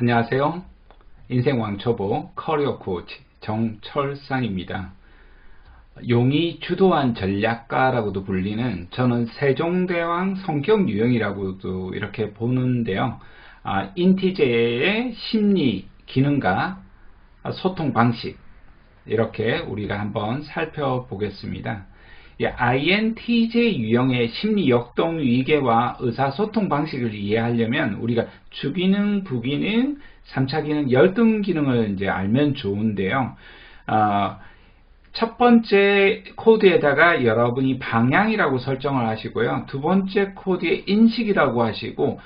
안녕하세요. 인생 왕초보 커리어 코치 정철상입니다. 용이 주도한 전략가라고도 불리는 저는 세종대왕 성격 유형이라고도 이렇게 보는데요. 인티제의 심리 기능과 소통 방식 이렇게 우리가 한번 살펴보겠습니다. INTJ 유형의 심리 역동 위계와 의사소통 방식을 이해하려면 우리가 주기능, 부기능, 3차 기능, 열등 기능을 이제 알면 좋은데요. 첫 번째 코드에다가 여러분이 방향이라고 설정을 하시고요. 두 번째 코드에 인식이라고 하시고,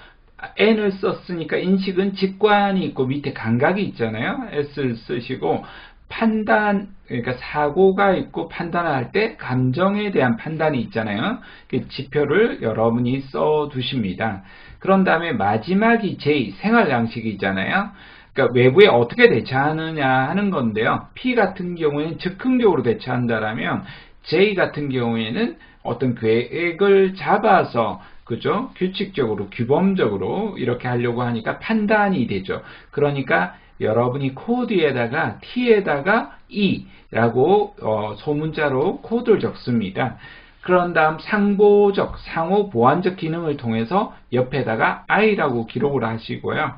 N을 썼으니까 인식은 직관이 있고 밑에 감각이 있잖아요. S를 쓰시고, 판단, 그러니까 사고가 있고 판단을 할 때 감정에 대한 판단이 있잖아요. 그 지표를 여러분이 써 두십니다. 그런 다음에 마지막이 J, 생활 양식이잖아요. 그러니까 외부에 어떻게 대처하느냐 하는 건데요. P 같은 경우에는 즉흥적으로 대처한다라면 J 같은 경우에는 어떤 계획을 잡아서 그죠? 규칙적으로, 규범적으로 이렇게 하려고 하니까 판단이 되죠. 그러니까 여러분이 코드에다가 T에다가 E라고 소문자로 코드를 적습니다. 그런 다음 상보적, 상호 보완적 기능을 통해서 옆에다가 I라고 기록을 하시고요.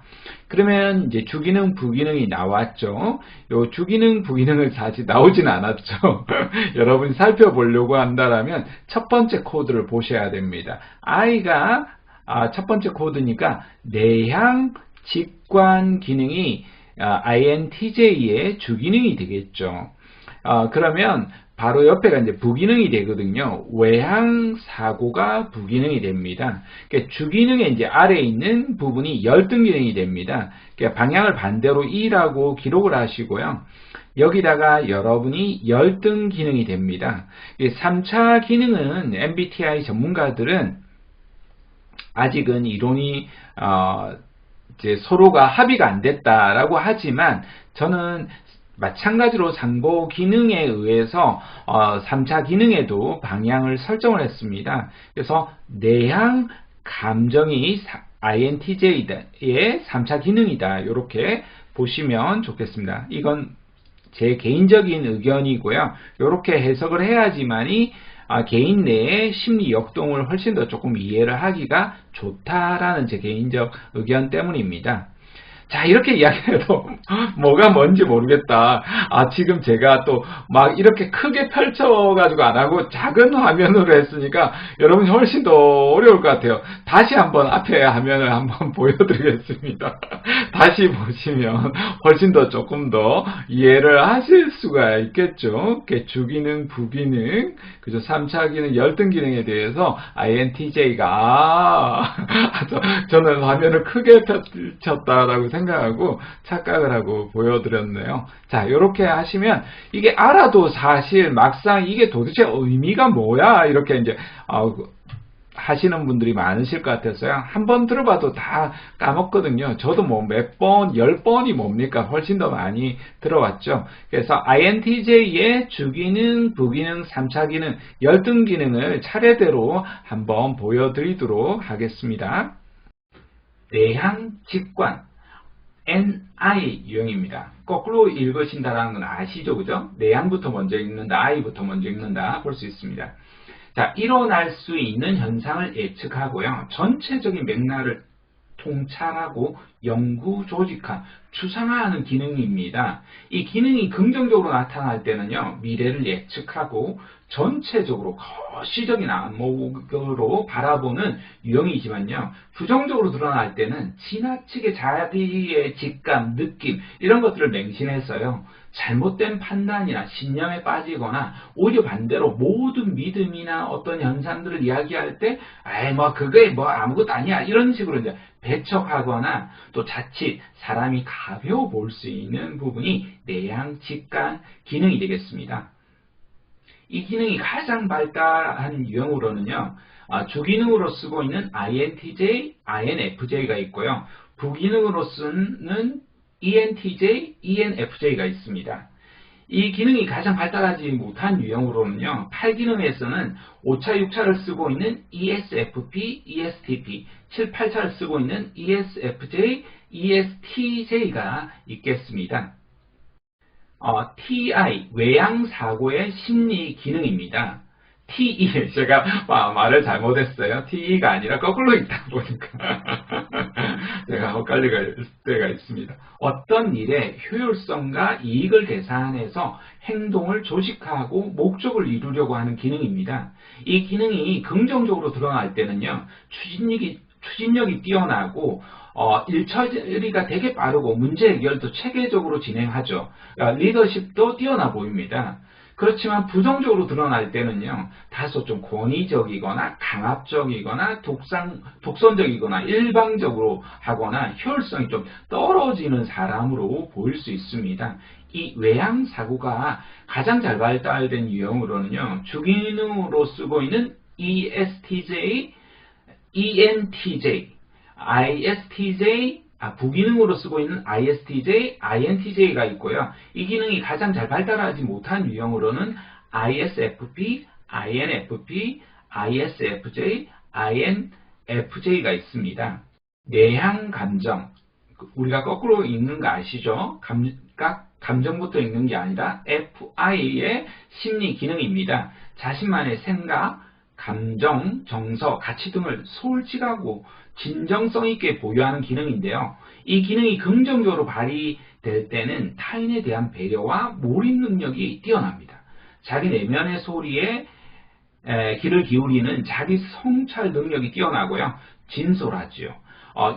그러면 이제 주기능, 부기능이 나왔죠. 요 주기능, 부기능을 사실 나오진 않았죠. 여러분이 살펴보려고 한다면 첫 번째 코드를 보셔야 됩니다. I가 첫 번째 코드니까 내향 직관 기능이 INTJ의 주기능이 되겠죠. 그러면 바로 옆에가 이제 부기능이 되거든요. 외향 사고가 부기능이 됩니다. 그러니까 주기능의 이제 아래에 있는 부분이 열등 기능이 됩니다. 그러니까 방향을 반대로 E라고 기록을 하시고요. 여기다가 여러분이 열등 기능이 됩니다. 3차 기능은 MBTI 전문가들은 아직은 이론이 이제 서로가 합의가 안 됐다라고 하지만 저는 마찬가지로 상보 기능에 의해서 3차 기능에도 방향을 설정을 했습니다. 그래서 내향 감정이 INTJ의 3차 기능이다. 이렇게 보시면 좋겠습니다. 이건 제 개인적인 의견이고요. 이렇게 해석을 해야지만이 개인 내의 심리 역동을 훨씬 더 조금 이해를 하기가 좋다라는 제 개인적 의견 때문입니다. 자, 이렇게 이야기해도 뭐가 뭔지 모르겠다. 지금 제가 또 막 이렇게 크게 펼쳐가지고 안 하고 작은 화면으로 했으니까 여러분이 훨씬 더 어려울 것 같아요. 다시 한번 앞에 화면을 한번 보여드리겠습니다. 다시 보시면 훨씬 더 조금 더 이해를 하실 수가 있겠죠. 주기능, 부기능, 그죠? 3차 기능, 열등 기능에 대해서 INTJ가 저는 화면을 크게 펼쳤다라고 생각하고 착각을 하고 보여드렸네요. 자, 이렇게 하시면 이게 알아도 사실 막상 이게 도대체 의미가 뭐야 이렇게 이제 하시는 분들이 많으실 것 같아서요. 한번 들어봐도 다 까먹거든요. 저도 뭐 몇 번, 10번이 뭡니까? 훨씬 더 많이 들어왔죠. 그래서 INTJ의 주기능, 부기능, 3차 기능, 열등 기능을 차례대로 한번 보여드리도록 하겠습니다. 내향 직관 NI 유형입니다. 거꾸로 읽으신다는 건 아시죠? 그죠? 내향부터 먼저 읽는다, I부터 먼저 읽는다 볼 수 있습니다. 자, 일어날 수 있는 현상을 예측하고요. 전체적인 맥락을 통찰하고 연구 조직한 추상화하는 기능입니다. 이 기능이 긍정적으로 나타날 때는요, 미래를 예측하고 전체적으로 거시적인 안목으로 바라보는 유형이지만요, 부정적으로 드러날 때는 지나치게 자기의 직감, 느낌 이런 것들을 맹신해서요, 잘못된 판단이나 신념에 빠지거나 오히려 반대로 모든 믿음이나 어떤 현상들을 이야기할 때 그게 아무것도 아니야 이런 식으로 이제 배척하거나 또 자칫 사람이 가벼워 볼 수 있는 부분이 내향 직관 기능이 되겠습니다. 이 기능이 가장 발달한 유형으로는요, 주기능으로 쓰고 있는 INTJ, INFJ가 있고요. 부기능으로 쓰는 ENTJ, ENFJ가 있습니다. 이 기능이 가장 발달하지 못한 유형으로는요, 8기능에서는 5차, 6차를 쓰고 있는 ESFP, ESTP, 7, 8차를 쓰고 있는 ESFJ, ESTJ가 있겠습니다. TI, 외향사고의 심리 기능입니다. TE, 제가 말을 잘못했어요. TE가 아니라 거꾸로 읽다 보니까 제가 헷갈릴 때가 있습니다. 어떤 일의 효율성과 이익을 계산해서 행동을 조직하고 목적을 이루려고 하는 기능입니다. 이 기능이 긍정적으로 드러날 때는요, 추진력이 뛰어나고 일처리가 되게 빠르고 문제 해결도 체계적으로 진행하죠. 리더십도 뛰어나 보입니다. 그렇지만 부정적으로 드러날 때는요, 다소 좀 권위적이거나 강압적이거나 독선적이거나 일방적으로 하거나 효율성이 좀 떨어지는 사람으로 보일 수 있습니다. 이 외향사고가 가장 잘 발달된 유형으로는요, 주기능으로 쓰고 있는 ESTJ, ENTJ, ISTJ, 부기능으로 쓰고 있는 ISTJ, INTJ가 있고요. 이 기능이 가장 잘 발달하지 못한 유형으로는 ISFP, INFP, ISFJ, INFJ가 있습니다. 내향 감정, 우리가 거꾸로 읽는 거 아시죠? 감정부터 읽는 게 아니라 FI의 심리 기능입니다. 자신만의 생각, 감정, 정서, 가치 등을 솔직하고 진정성 있게 보유하는 기능인데요. 이 기능이 긍정적으로 발휘될 때는 타인에 대한 배려와 몰입 능력이 뛰어납니다. 자기 내면의 소리에 귀를 기울이는 자기 성찰 능력이 뛰어나고요. 진솔하지요.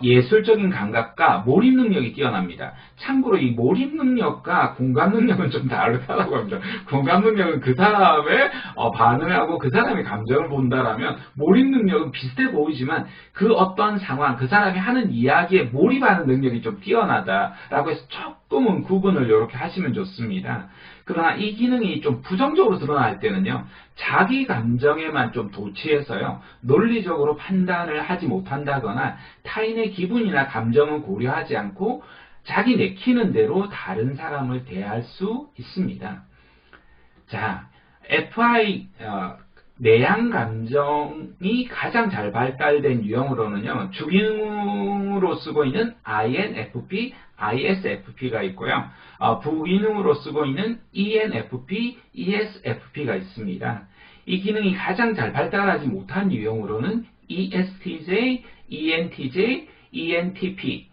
예술적인 감각과 몰입 능력이 뛰어납니다. 참고로 이 몰입 능력과 공감 능력은 좀 다르다고 합니다. 공감 능력은 그 사람의 반응하고 그 사람의 감정을 본다라면, 몰입 능력은 비슷해 보이지만 그 어떤 상황, 그 사람이 하는 이야기에 몰입하는 능력이 좀 뛰어나다라고 해서 조금은 구분을 이렇게 하시면 좋습니다. 그러나 이 기능이 좀 부정적으로 드러날 때는요, 자기 감정에만 좀 도취해서요, 논리적으로 판단을 하지 못한다거나 타인의 기분이나 감정은 고려하지 않고 자기 내키는 대로 다른 사람을 대할 수 있습니다. 자, FI, 내향 감정이 가장 잘 발달된 유형으로는요, 주기능으로 쓰고 있는 INFP, ISFP가 있고요. 부기능으로 쓰고 있는 ENFP, ESFP가 있습니다. 이 기능이 가장 잘 발달하지 못한 유형으로는 ESTJ, ENTJ, ENTP,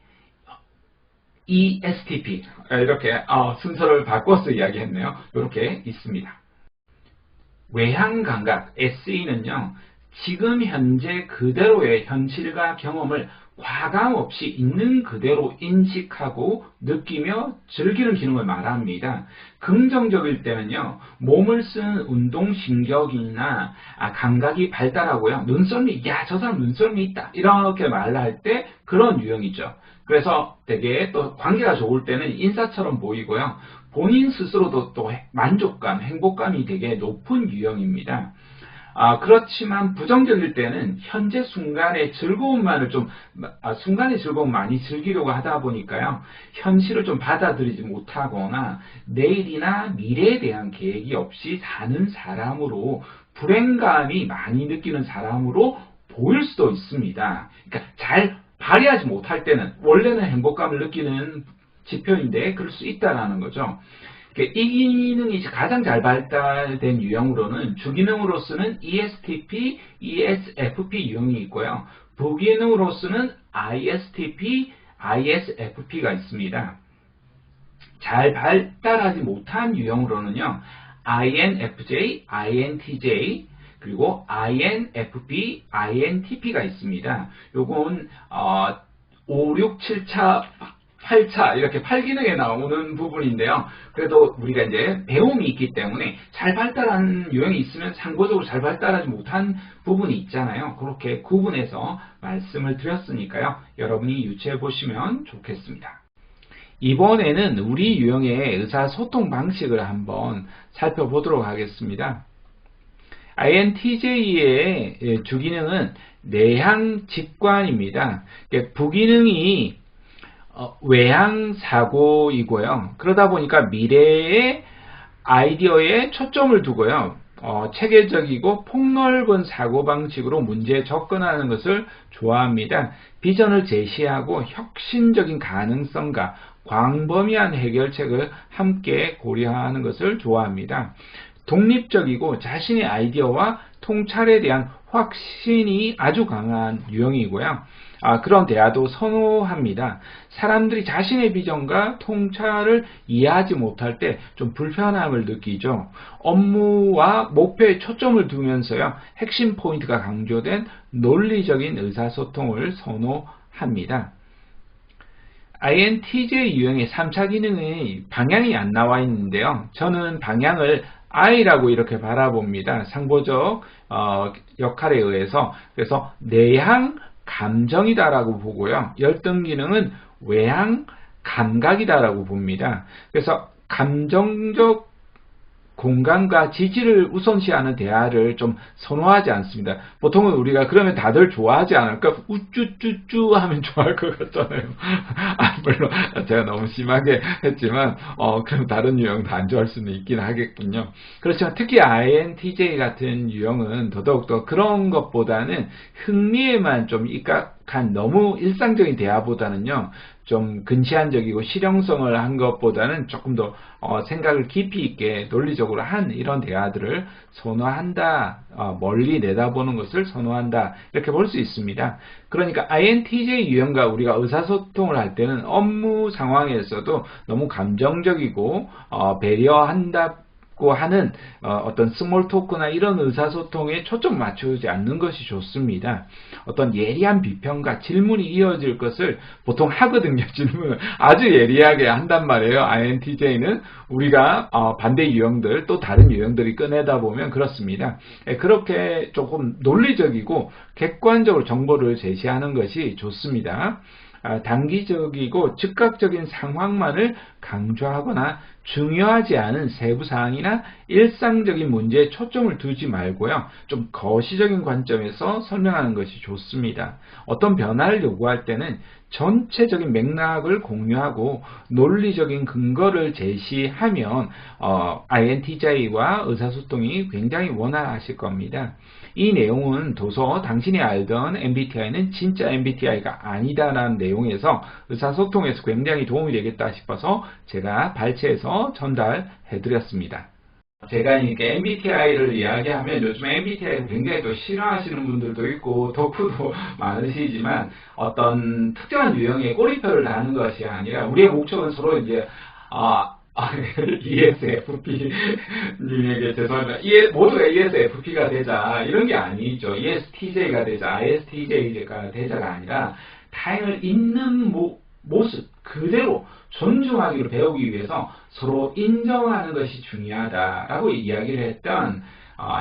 ESTP 이렇게 순서를 바꿔서 이야기했네요. 이렇게 있습니다. 외향 감각 SE는요, 지금 현재 그대로의 현실과 경험을 과감 없이 있는 그대로 인식하고 느끼며 즐기는 기능을 말합니다. 긍정적일 때는요, 몸을 쓰는 운동신경이나 감각이 발달하고요, 눈썰미, 야, 저 사람 눈썰미 있다, 이렇게 말할 때 그런 유형이죠. 그래서 되게 또 관계가 좋을 때는 인사처럼 보이고요, 본인 스스로도 또 만족감, 행복감이 되게 높은 유형입니다. 그렇지만 부정적일 때는 현재 순간의 즐거움만을 순간의 즐거움 많이 즐기려고 하다 보니까요, 현실을 좀 받아들이지 못하거나 내일이나 미래에 대한 계획이 없이 사는 사람으로 불행감이 많이 느끼는 사람으로 보일 수도 있습니다. 그러니까 잘 발휘하지 못할 때는 원래는 행복감을 느끼는 지표인데 그럴 수 있다라는 거죠. 이 기능이 가장 잘 발달된 유형으로는 주기능으로서는 ESTP, ESFP 유형이 있고요. 부기능으로서는 ISTP, ISFP가 있습니다. 잘 발달하지 못한 유형으로는요, INFJ, INTJ, 그리고 INFP, INTP가 있습니다. 요건 5, 6, 7차, 8차 이렇게 8기능에 나오는 부분인데요. 그래도 우리가 이제 배움이 있기 때문에 잘 발달한 유형이 있으면 상대적으로 잘 발달하지 못한 부분이 있잖아요. 그렇게 구분해서 말씀을 드렸으니까요. 여러분이 유추해 보시면 좋겠습니다. 이번에는 우리 유형의 의사소통 방식을 한번 살펴보도록 하겠습니다. INTJ의 주기능은 내향 직관입니다. 부기능이 외향 사고이고요. 그러다 보니까 미래에 아이디어에 초점을 두고요. 체계적이고 폭넓은 사고방식으로 문제에 접근하는 것을 좋아합니다. 비전을 제시하고 혁신적인 가능성과 광범위한 해결책을 함께 고려하는 것을 좋아합니다. 독립적이고 자신의 아이디어와 통찰에 대한 확신이 아주 강한 유형이고요. 그런 대화도 선호합니다. 사람들이 자신의 비전과 통찰을 이해하지 못할 때 좀 불편함을 느끼죠. 업무와 목표에 초점을 두면서요, 핵심 포인트가 강조된 논리적인 의사소통을 선호합니다. INTJ 유형의 3차 기능의 방향이 안 나와 있는데요. 저는 방향을 I라고 이렇게 바라봅니다. 상보적 역할에 의해서. 그래서 내향 감정이다라고 보고요. 열등 기능은 외향 감각이다라고 봅니다. 그래서 감정적 공감과 지지를 우선시하는 대화를 좀 선호하지 않습니다. 보통은 우리가 그러면 다들 좋아하지 않을까? 우쭈쭈쭈 하면 좋아할 것 같잖아요. 물론 제가 너무 심하게 했지만 그럼 다른 유형도 안 좋아할 수는 있긴 하겠군요. 그렇지만 특히 INTJ 같은 유형은 더더욱더 그런 것보다는 흥미에만 좀 입각한 너무 일상적인 대화보다는요, 좀 근시안적이고 실용성을 한 것보다는 조금 더 생각을 깊이 있게 논리적으로 한 이런 대화들을 선호한다, 멀리 내다보는 것을 선호한다, 이렇게 볼 수 있습니다. 그러니까 INTJ 유형과 우리가 의사소통을 할 때는 업무 상황에서도 너무 감정적이고 배려한다 하는 어떤 스몰 토크나 이런 의사소통에 초점 맞추지 않는 것이 좋습니다. 어떤 예리한 비평과 질문이 이어질 것을 보통 하거든요. 질문을 아주 예리하게 한단 말이에요. INTJ는 우리가 반대 유형들, 또 다른 유형들이 꺼내다 보면 그렇습니다. 그렇게 조금 논리적이고 객관적으로 정보를 제시하는 것이 좋습니다. 단기적이고 즉각적인 상황만을 강조하거나 중요하지 않은 세부사항이나 일상적인 문제에 초점을 두지 말고요, 좀 거시적인 관점에서 설명하는 것이 좋습니다. 어떤 변화를 요구할 때는 전체적인 맥락을 공유하고 논리적인 근거를 제시하면 INTJ와 의사소통이 굉장히 원활하실 겁니다. 이 내용은 도서 당신이 알던 MBTI는 진짜 MBTI가 아니다라는 내용에서 의사소통에서 굉장히 도움이 되겠다 싶어서 제가 발췌해서 전달해 드렸습니다. 제가 이렇게 MBTI를 이야기하면 요즘 MBTI를 굉장히 또 싫어하시는 분들도 있고 덕후도 많으시지만 어떤 특정한 유형의 꼬리표를 다는 것이 아니라 우리의 목적은 서로 이제 ESFP님에게 죄송합니다. 모두가 ESFP가 되자 이런 게 아니죠. ESTJ가 되자, ISTJ가 되자가 아니라 타인을 있는 모습 그대로 존중하기로 배우기 위해서 서로 인정하는 것이 중요하다라고 이야기를 했던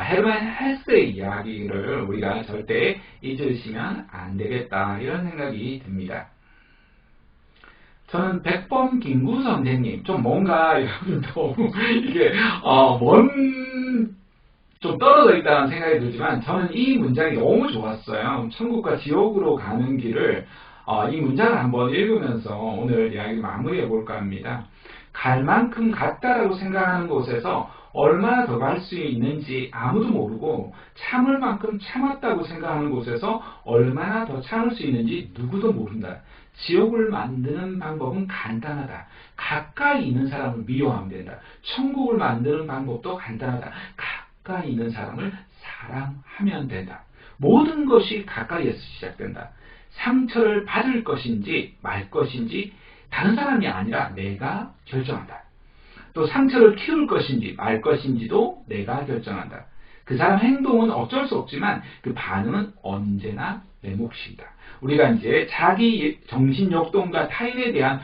헤르만 헬스의 이야기를 우리가 절대 잊으시면 안 되겠다, 이런 생각이 듭니다. 저는 백범 김구 선생님, 좀 뭔가 너무 이게 좀 떨어져 있다는 생각이 들지만 저는 이 문장이 너무 좋았어요. 천국과 지옥으로 가는 길을 이 문장을 한번 읽으면서 오늘 이야기 마무리해 볼까 합니다. 갈 만큼 갔다라고 생각하는 곳에서 얼마나 더 갈 수 있는지 아무도 모르고 참을 만큼 참았다고 생각하는 곳에서 얼마나 더 참을 수 있는지 누구도 모른다. 지옥을 만드는 방법은 간단하다. 가까이 있는 사람을 미워하면 된다. 천국을 만드는 방법도 간단하다. 가까이 있는 사람을 사랑하면 된다. 모든 것이 가까이에서 시작된다. 상처를 받을 것인지 말 것인지 다른 사람이 아니라 내가 결정한다. 또 상처를 키울 것인지 말 것인지도 내가 결정한다. 그 사람 행동은 어쩔 수 없지만 그 반응은 언제나 내 몫이다. 우리가 이제 자기 정신욕동과 타인에 대한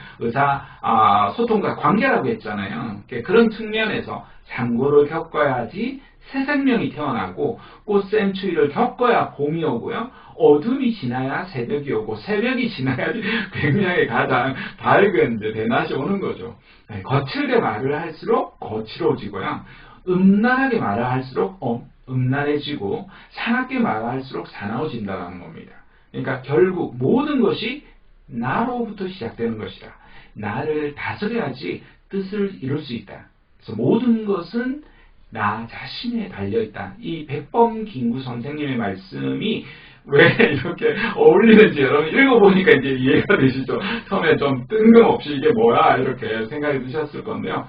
소통과 관계라고 했잖아요. 그런 측면에서 상고를 겪어야지 새 생명이 태어나고 꽃샘추위를 겪어야 봄이 오고요. 어둠이 지나야 새벽이 오고 새벽이 지나야지 굉장히 가장 밝은 대낮이 오는 거죠. 거칠게 말을 할수록 거칠어지고요. 음란하게 말을 할수록 음란해지고 사납게 말을 할수록 사나워진다는 겁니다. 그러니까 결국 모든 것이 나로부터 시작되는 것이다. 나를 다스려야지 뜻을 이룰 수 있다. 그래서 모든 것은 나 자신에 달려있다. 이 백범김구 선생님의 말씀이 왜 이렇게 어울리는지 여러분 읽어보니까 이제 이해가 되시죠? 처음에 좀 뜬금없이 이게 뭐야 이렇게 생각이 드셨을 건데요.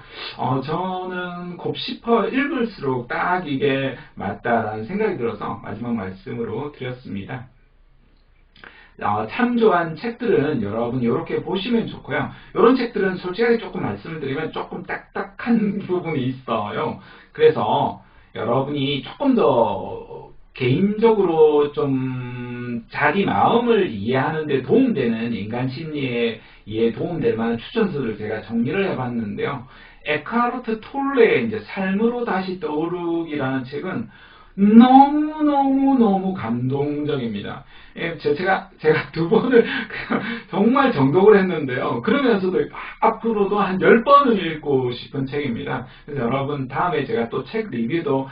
저는 곱씹어 읽을수록 딱 이게 맞다라는 생각이 들어서 마지막 말씀으로 드렸습니다. 참조한 책들은 여러분 이렇게 보시면 좋고요. 이런 책들은 솔직하게 조금 말씀을 드리면 조금 딱딱한 부분이 있어요. 그래서 여러분이 조금 더 개인적으로 좀 자기 마음을 이해하는 데 도움되는 인간 심리에 도움될 만한 추천서를 제가 정리를 해봤는데요. 에크하르트 톨레의 이제 삶으로 다시 떠오르기라는 책은 너무 감동적입니다. 제가 두 번을 정말 정독을 했는데요. 그러면서도 앞으로도 한 10번을 읽고 싶은 책입니다. 그래서 여러분 다음에 제가 또 책 리뷰도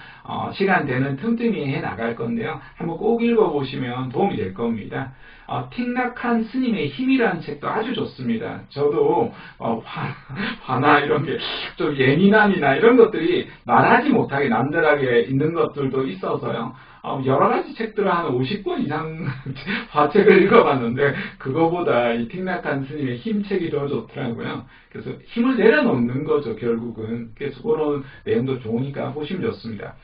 시간 되는 틈틈이 해 나갈 건데요. 한번 꼭 읽어보시면 도움이 될 겁니다. 틱낙한 스님의 힘이라는 책도 아주 좋습니다. 저도 화나 이런 게 좀 예민함이나 이런 것들이 말하지 못하게 남들하게 있는 것들도 있어서요. 여러 가지 책들을 한 50권 이상 화책을 읽어봤는데 그거보다 이 틱낙한 스님의 힘 책이 더 좋더라고요. 그래서 힘을 내려놓는 거죠, 결국은. 그래서 그런 내용도 좋으니까 보시면 좋습니다.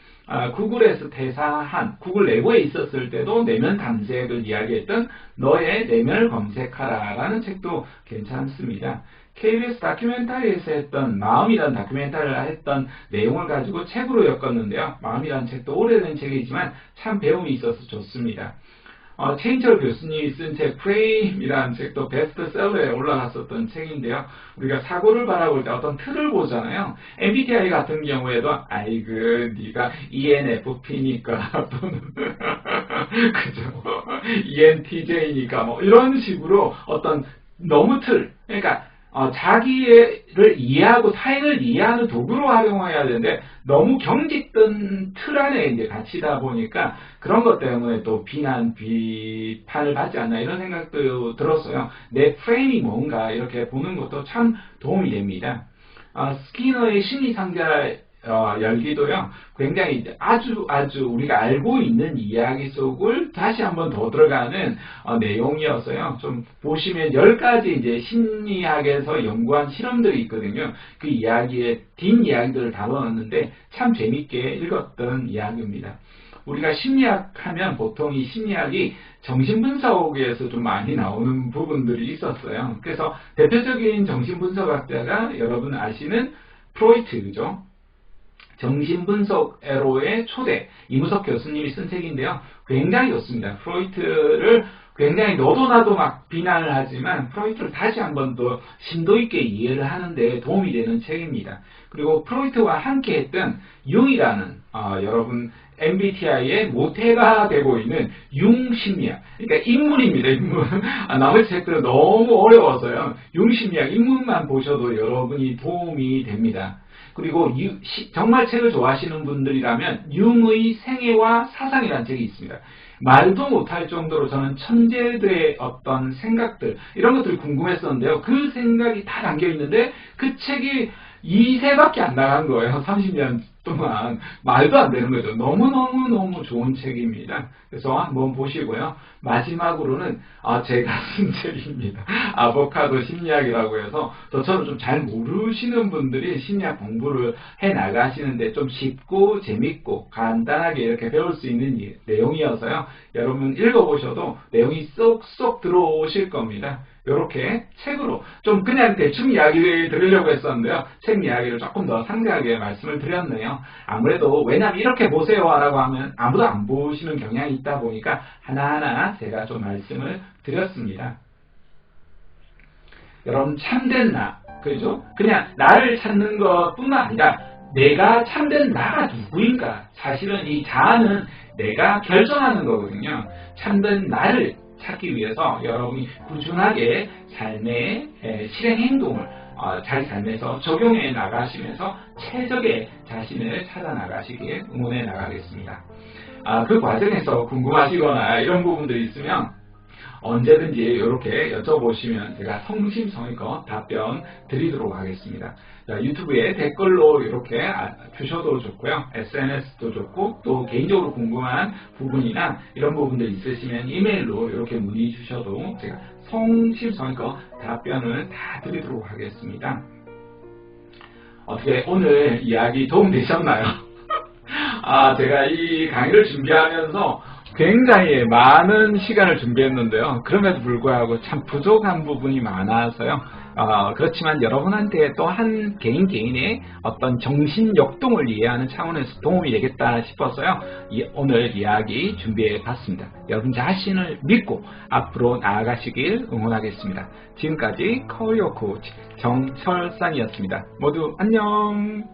구글에서 퇴사한, 구글 내부에 있었을 때도 내면 탐색을 이야기했던 너의 내면을 검색하라 라는 책도 괜찮습니다. KBS 다큐멘터리에서 했던 마음이라는 다큐멘터리를 했던 내용을 가지고 책으로 엮었는데요. 마음이라는 책도 오래된 책이지만 참 배움이 있어서 좋습니다. 최인철 교수님이 쓴 책 프레임이라는 책도 베스트셀러에 올라갔었던 책인데요. 우리가 사고를 바라볼 때 어떤 틀을 보잖아요. MBTI 같은 경우에도 아이고 네가 ENFP니까 또는 그죠? ENTJ니까 뭐 이런 식으로 어떤 너무 틀, 그러니까 자기를 이해하고 타인을 이해하는 도구로 활용해야 되는데 너무 경직된 틀 안에 이제 갇히다 보니까 그런 것 때문에 또 비판을 받지 않나 이런 생각도 들었어요. 내 프레임이 뭔가 이렇게 보는 것도 참 도움이 됩니다. 스키너의 심리상자 열기도요, 굉장히 아주 우리가 알고 있는 이야기 속을 다시 한번 더 들어가는 내용이어서요. 좀 보시면 10가지 이제 심리학에서 연구한 실험들이 있거든요. 그 이야기의 뒷이야기들을 다뤄놨는데 참 재밌게 읽었던 이야기입니다. 우리가 심리학 하면 보통 이 심리학이 정신분석에서 좀 많이 나오는 부분들이 있었어요. 그래서 대표적인 정신분석학자가 여러분 아시는 프로이트, 그죠? 정신분석애로의 초대, 이무석 교수님이 쓴 책인데요. 굉장히 좋습니다. 프로이트를 굉장히 너도 나도 막 비난을 하지만 프로이트를 다시 한번 더 심도 있게 이해를 하는 데 도움이 되는 책입니다. 그리고 프로이트와 함께 했던 융이라는 여러분 MBTI의 모태가 되고 있는 융심리학, 그러니까 인문입니다. 인문. 나머지 책들은 너무 어려워서요. 융심리학 인문만 보셔도 여러분이 도움이 됩니다. 그리고 정말 책을 좋아하시는 분들이라면 융의 생애와 사상이라는 책이 있습니다. 말도 못할 정도로 저는 천재들의 어떤 생각들, 이런 것들이 궁금했었는데요. 그 생각이 다 담겨있는데 그 책이 2세밖에 안 나간 거예요. 30년 동안. 말도 안 되는 거죠. 너무 좋은 책입니다. 그래서 한번 보시고요. 마지막으로는 제가 쓴 책입니다. 아보카도 심리학이라고 해서 저처럼 좀 잘 모르시는 분들이 심리학 공부를 해 나가시는데 좀 쉽고 재밌고 간단하게 이렇게 배울 수 있는 내용이어서요. 여러분 읽어보셔도 내용이 쏙쏙 들어오실 겁니다. 이렇게 책으로 좀 그냥 대충 이야기를 드리려고 했었는데요. 책 이야기를 조금 더 상세하게 말씀을 드렸네요. 아무래도 왜냐면 이렇게 보세요 라고 하면 아무도 안 보시는 경향이 있다 보니까 하나하나 제가 좀 말씀을 드렸습니다. 여러분 참된 나, 그죠? 그냥 나를 찾는 것 뿐만 아니라 내가 참된 나가 누구인가. 사실은 이 자아는 내가 결정하는 거거든요. 참된 나를 찾기 위해서 여러분이 꾸준하게 삶의 실행 행동을 자기 삶에서 적용해 나가시면서 최적의 자신을 찾아 나가시길 응원해 나가겠습니다. 그 과정에서 궁금하시거나 이런 부분들이 있으면 언제든지 이렇게 여쭤보시면 제가 성심성의껏 답변 드리도록 하겠습니다. 자, 유튜브에 댓글로 이렇게 주셔도 좋고요. SNS도 좋고 또 개인적으로 궁금한 부분이나 이런 부분들 있으시면 이메일로 이렇게 문의 주셔도 제가 성심성의껏 답변을 다 드리도록 하겠습니다. 어떻게 오늘 이야기 도움되셨나요? 제가 이 강의를 준비하면서 굉장히 많은 시간을 준비했는데요. 그럼에도 불구하고 참 부족한 부분이 많아서요. 그렇지만 여러분한테 또 한 개인의 어떤 정신 역동을 이해하는 차원에서 도움이 되겠다 싶어서요. 오늘 이야기 준비해 봤습니다. 여러분 자신을 믿고 앞으로 나아가시길 응원하겠습니다. 지금까지 커리어 코치 정철상이었습니다. 모두 안녕.